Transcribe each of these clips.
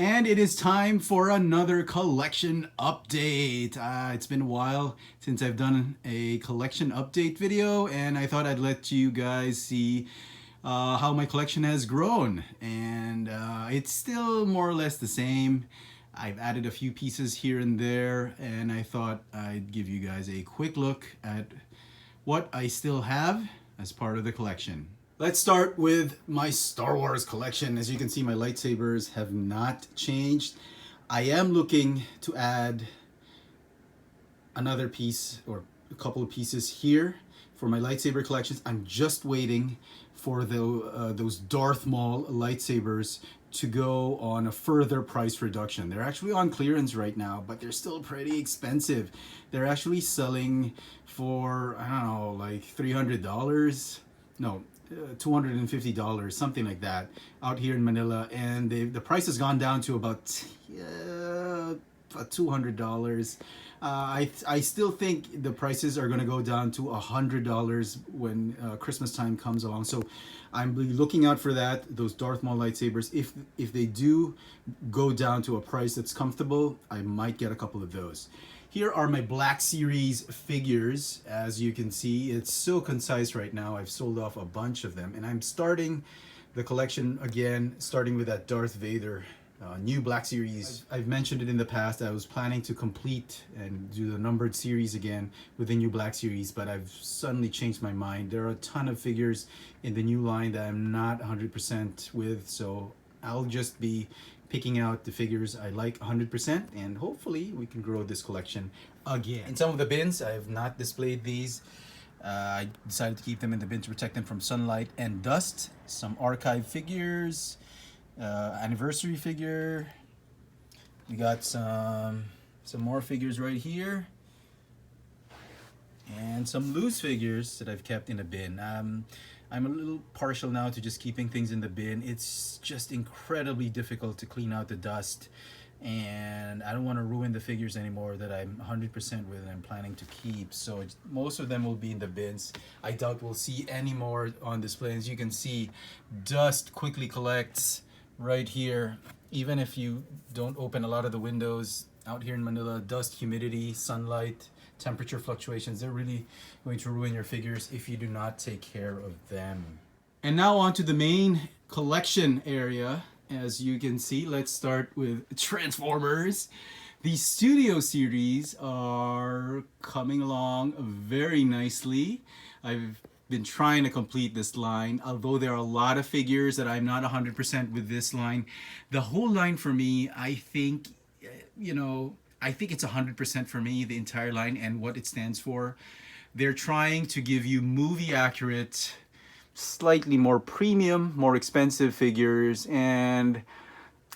And it is time for another collection update. It's been a while since I've done a collection update video, and I thought I'd let you guys see how my collection has grown. And it's still more or less the same. I've added a few pieces here and there, and I thought I'd give you guys a quick look at what I still have as part of the collection. Let's start with my Star Wars collection. As you can see, my lightsabers have not changed. I am looking to add another piece or a couple of pieces here for my lightsaber collections. I'm just waiting for those Darth Maul lightsabers to go on a further price reduction. They're actually on clearance right now, but they're still pretty expensive. They're actually selling for, I don't know, like $300. No, $250, something like that, out here in Manila, and the price has gone down to about $200. I still think the prices are going to go down to $100 when Christmas time comes along. So I'm looking out for that. Those Darth Maul lightsabers. If they do go down to a price that's comfortable, I might get a couple of those. Here are my Black Series figures. As you can see, it's so concise right now. I've sold off a bunch of them, and I'm starting the collection again, starting with that Darth Vader new Black Series. I've mentioned it in the past. I was planning to complete and do the numbered series again with the new Black Series, but I've suddenly changed my mind. There are a ton of figures in the new line that I'm not 100% with, so I'll just be picking out the figures I like 100%, and hopefully we can grow this collection again. In some of the bins, I have not displayed these. I decided to keep them in the bin to protect them from sunlight and dust. Some archive figures, anniversary figure. We got some more figures right here, and some loose figures that I've kept in a bin. I'm a little partial now to just keeping things in the bin. It's just incredibly difficult to clean out the dust, and I don't want to ruin the figures anymore that I'm 100% with and I'm planning to keep. So most of them will be in the bins. I doubt we'll see any more on display. As you can see, dust quickly collects right here. Even if you don't open a lot of the windows out here in Manila, dust, humidity, sunlight, temperature fluctuations, they're really going to ruin your figures if you do not take care of them. And now on to the main collection area. As you can see, let's start with Transformers. The Studio series are coming along very nicely. I've been trying to complete this line, although there are a lot of figures that I'm not 100% with this line. The whole line for me, I think, I think it's 100% for me, the entire line and what it stands for. They're trying to give you movie accurate, slightly more premium, more expensive figures, and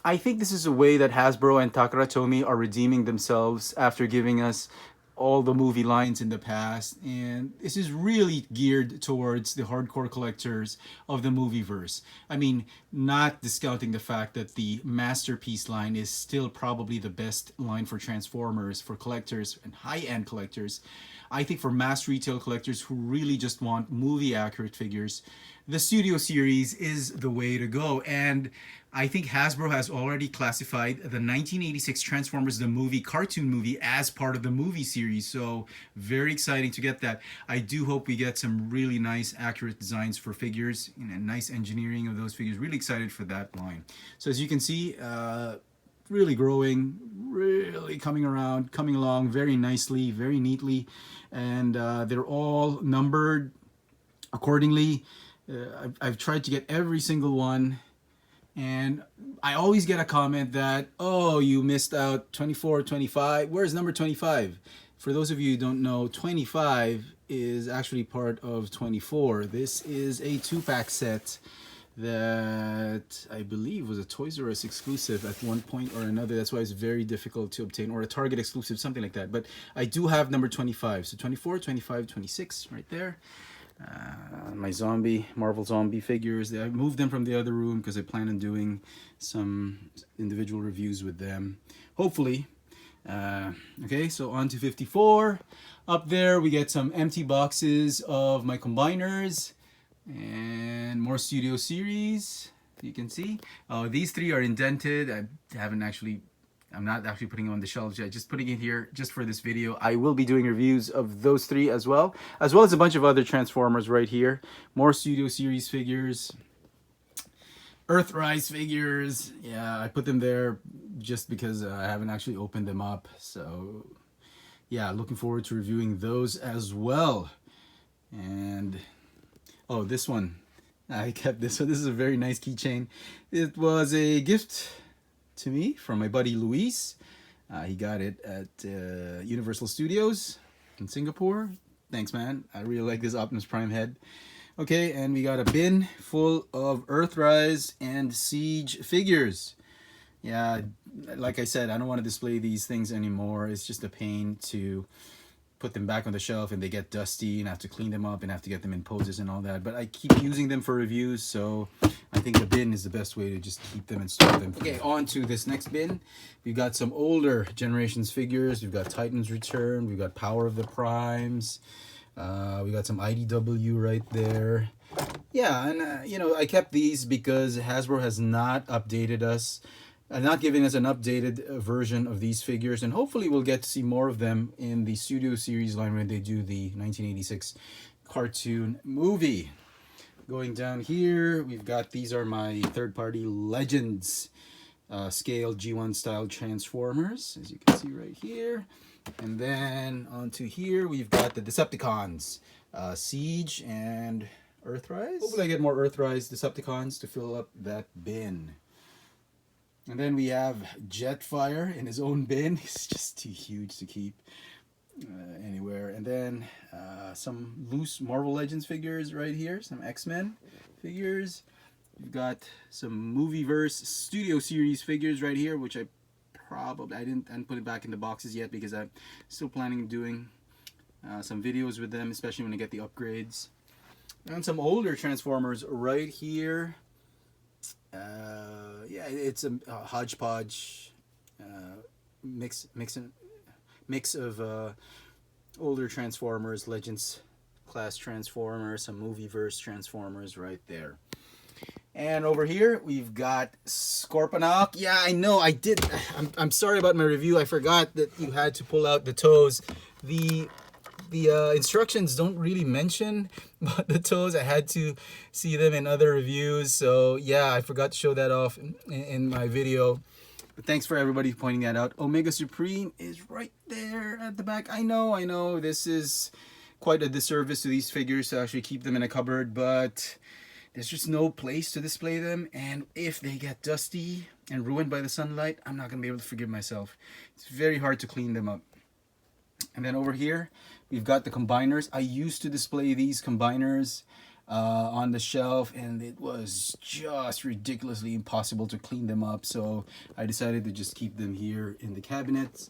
I think this is a way that Hasbro and Takara Tomy are redeeming themselves after giving us all the movie lines in the past, and this is really geared towards the hardcore collectors of the movieverse. I mean, not discounting the fact that the Masterpiece line is still probably the best line for Transformers for collectors and high-end collectors. I think for mass retail collectors who really just want movie accurate figures, the Studio series is the way to go. And I think Hasbro has already classified the 1986 Transformers the movie, cartoon movie, as part of the movie series. So very exciting to get that. I do hope we get some really nice accurate designs for figures and nice engineering of those figures. Really excited for that line. So as you can see, really growing, really coming along very nicely, very neatly, and they're all numbered accordingly. I've tried to get every single one, and I always get a comment that, oh, you missed out 24, 25. Where's number 25? For those of you who don't know, 25 is actually part of 24. This is a 2-pack set that I believe was a Toys R Us exclusive at one point or another. That's why it's very difficult to obtain, or a Target exclusive, something like that. But I do have number 25. So 24, 25, 26 right there. My Marvel zombie figures. I moved them from the other room because I plan on doing some individual reviews with them, hopefully. Okay, so on to 54. Up there we get some empty boxes of my combiners and more Studio series. You can see these three are indented. I'm not actually putting them on the shelves yet, just putting it here just for this video. I will be doing reviews of those three as well as a bunch of other Transformers right here. More Studio Series figures, EARTHRISE figures. Yeah, I put them there just because I haven't actually opened them up. So yeah, looking forward to reviewing those as well. And oh, this one, I kept this one. This is a very nice keychain. It was a gift to me from my buddy Luis. He got it at Universal Studios in Singapore. Thanks, man. I really like this Optimus Prime head. Okay, and we got a bin full of EARTHRISE and Siege figures. Yeah, like I said, I don't want to display these things anymore. It's just a pain to put them back on the shelf, and they get dusty and I have to clean them up and have to get them in poses and all that. But I keep using them for reviews, so I think the bin is the best way to just keep them and store them. Okay, on to this next bin. We've got some older generations figures. We've got Titans Return. We've got Power of the Primes. We got some IDW right there. Yeah, and you know, I kept these because Hasbro has not updated us, not giving us an updated version of these figures, and hopefully we'll get to see more of them in the Studio Series line when they do the 1986 cartoon movie. Going down here, we've got, these are my third-party Legends scale G1 style Transformers, as you can see right here. And then onto here, we've got the Decepticons, Siege and EARTHRISE. Hopefully I get more EARTHRISE Decepticons to fill up that bin. And then we have Jetfire in his own bin. He's just too huge to keep anywhere. And then some loose Marvel Legends figures right here, some X-Men figures. We've got some Movieverse Studio Series figures right here, which I didn't put it back in the boxes yet because I'm still planning on doing some videos with them, especially when I get the upgrades. And some older Transformers right here. Yeah, it's a hodgepodge mix of older Transformers, Legends class Transformers, some Movieverse Transformers right there. And over here we've got Scorponok. Yeah, I know I did. I'm sorry about my review. I forgot that you had to pull out the toes. The instructions don't really mention about the toes. I had to see them in other reviews. So yeah, I forgot to show that off in my video. But thanks for everybody pointing that out. Omega Supreme is right there at the back. I know this is quite a disservice to these figures to actually keep them in a cupboard, but there's just no place to display them, and if they get dusty and ruined by the sunlight, I'm not going to be able to forgive myself. It's very hard to clean them up. And then over here, we've got the combiners. I used to display these combiners on the shelf, and it was just ridiculously impossible to clean them up, so I decided to just keep them here in the cabinets.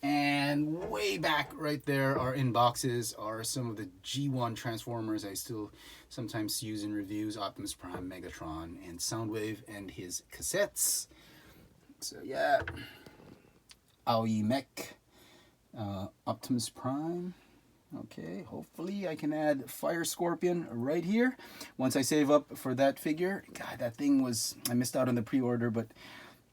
And way back right there, our inboxes are some of the G1 Transformers I still sometimes use in reviews: Optimus Prime, Megatron, and Soundwave and his cassettes. So yeah, Aoi Mech, Optimus Prime. Okay, hopefully I can add Fire Scorpion right here once I save up for that figure. God, that thing was, I missed out on the pre-order, but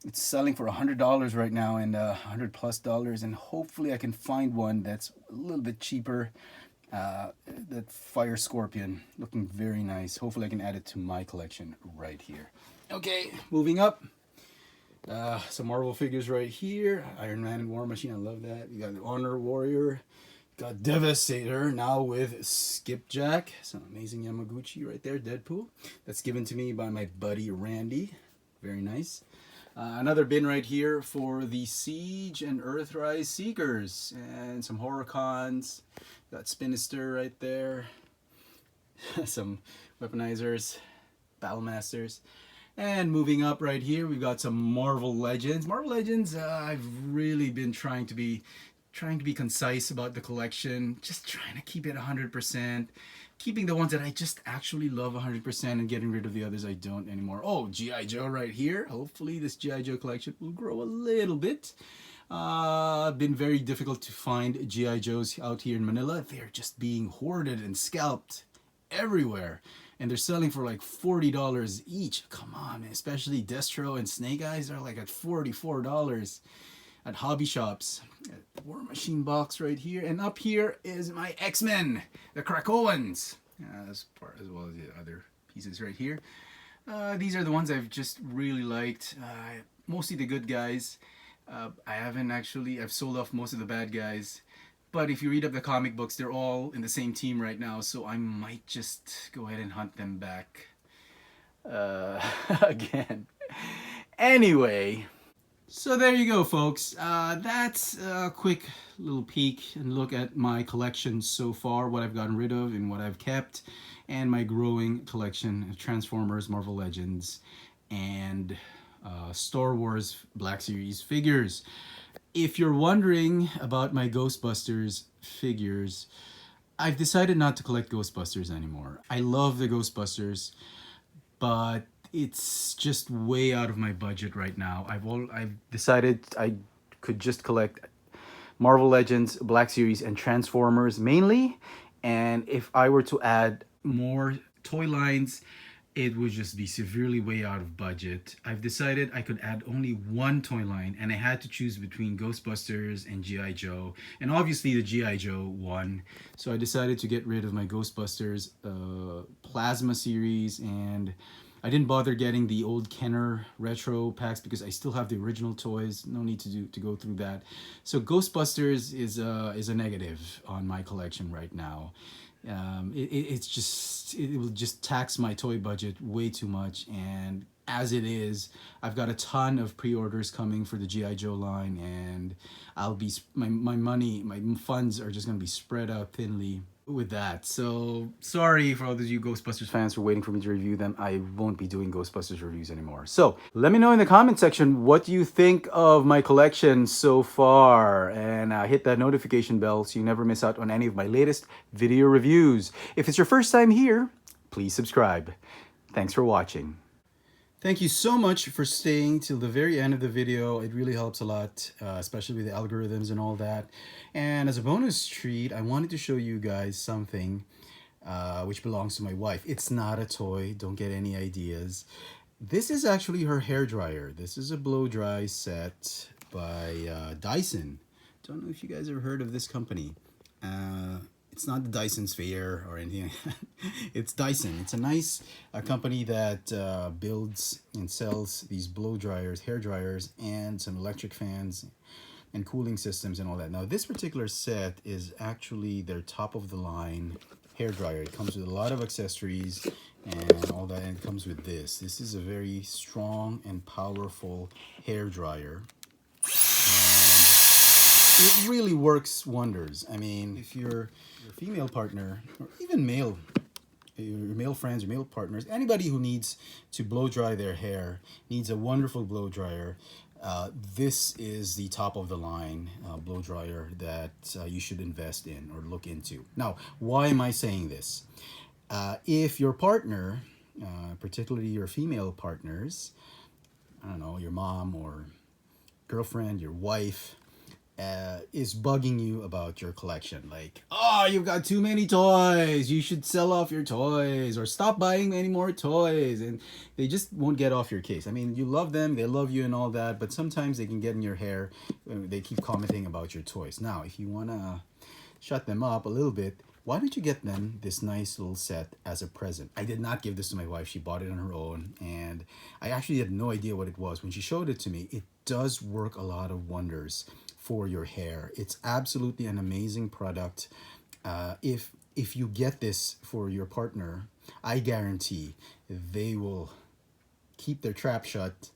it's selling for $100 right now, and $100+, and hopefully I can find one that's a little bit cheaper. That Fire Scorpion, looking very nice. Hopefully I can add it to my collection right here. Okay, moving up. Some Marvel figures right here. Iron Man and War Machine, I love that. You got the Honor Warrior. Got Devastator now with Skipjack. Some amazing Yamaguchi right there. Deadpool. That's given to me by my buddy Randy. Very nice. Another bin right here for the Siege and EARTHRISE Seekers. And some Horrorcons. Got Spinister right there. Some Weaponizers. Battlemasters. And moving up right here, we've got some Marvel Legends. Marvel Legends, I've really been trying to be concise about the collection. Just trying to keep it 100%. Keeping the ones that I just actually love 100% and getting rid of the others I don't anymore. Oh, G.I. Joe right here. Hopefully this G.I. Joe collection will grow a little bit. Been very difficult to find G.I. Joes out here in Manila. They're just being hoarded and scalped everywhere. and they're selling for like $40 each. Come on, man. Especially Destro and Snake Eyes are like at $44 at hobby shops. War Machine box right here, and up here is my X-Men, the Krakowans, as well as the other pieces right here. These are the ones I've just really liked. Mostly the good guys. I've sold off most of the bad guys. But if you read up the comic books, they're all in the same team right now, so I might just go ahead and hunt them back again. Anyway, so there you go, folks. That's a quick little peek and look at my collection so far, what I've gotten rid of and what I've kept, and my growing collection of Transformers, Marvel Legends, and Star Wars Black Series figures. If you're wondering about my Ghostbusters figures, I've decided not to collect Ghostbusters anymore. I love the Ghostbusters, but it's just way out of my budget right now. I've decided I could just collect Marvel Legends, Black Series, and Transformers mainly. And if I were to add more toy lines, it would just be severely way out of budget. I've decided I could add only one toy line, and I had to choose between Ghostbusters and G.I. Joe, and obviously the G.I. Joe won. So I decided to get rid of my Ghostbusters Plasma series, and I didn't bother getting the old Kenner retro packs because I still have the original toys. No need to go through that. So Ghostbusters is a negative on my collection right now. It will just tax my toy budget way too much, and as it is, I've got a ton of pre-orders coming for the G.I. Joe line, and I'll be my funds are just going to be spread out thinly with that. So sorry for all those you Ghostbusters fans for waiting for me to review them. I won't be doing Ghostbusters reviews anymore. So let me know in the comment section what you think of my collection so far, and hit that notification bell so you never miss out on any of my latest video reviews. If it's your first time here, please subscribe. Thanks for watching. Thank you so much for staying till the very end of the video. It really helps a lot, especially with the algorithms and all that. And as a bonus treat, I wanted to show you guys something which belongs to my wife. It's not a toy. Don't get any ideas. This is actually her hair dryer. This is a blow dry set by Dyson. Don't know if you guys ever heard of this company. It's not the Dyson Sphere or anything. It's Dyson. It's a nice company that builds and sells these blow dryers, hair dryers, and some electric fans and cooling systems and all that. Now, this particular set is actually their top of the line hair dryer. It comes with a lot of accessories and all that, and it comes with this. This is a very strong and powerful hair dryer. It really works wonders. I mean, if your female partner, or even your male friends or male partners, anybody who needs to blow dry their hair, needs a wonderful blow dryer, this is the top of the line blow dryer that you should invest in or look into. Now, why am I saying this? If your partner, particularly your female partners, I don't know, your mom or girlfriend, your wife, is bugging you about your collection, like, oh, you've got too many toys, you should sell off your toys or stop buying any more toys, and they just won't get off your case. I mean, you love them, they love you and all that, but sometimes they can get in your hair. They keep commenting about your toys. Now, if you want to shut them up a little bit, why don't you get them this nice little set as a present? I did not give this to my wife. She bought it on her own, and I actually had no idea what it was. When she showed it to me, it does work a lot of wonders for your hair. It's absolutely an amazing product. If you get this for your partner, I guarantee they will keep their trap shut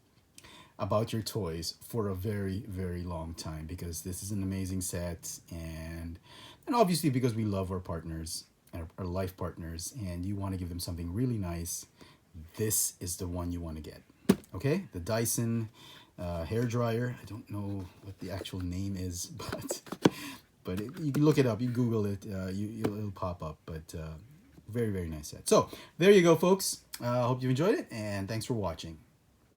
about your toys for a very, very long time, because this is an amazing set, and obviously because we love our partners, our life partners, and you want to give them something really nice, this is the one you want to get. Okay, the Dyson hair dryer. I don't know what the actual name is, but you can look it up. You Google it. It'll pop up. But very, very nice set. So there you go, folks. I hope you enjoyed it, and thanks for watching.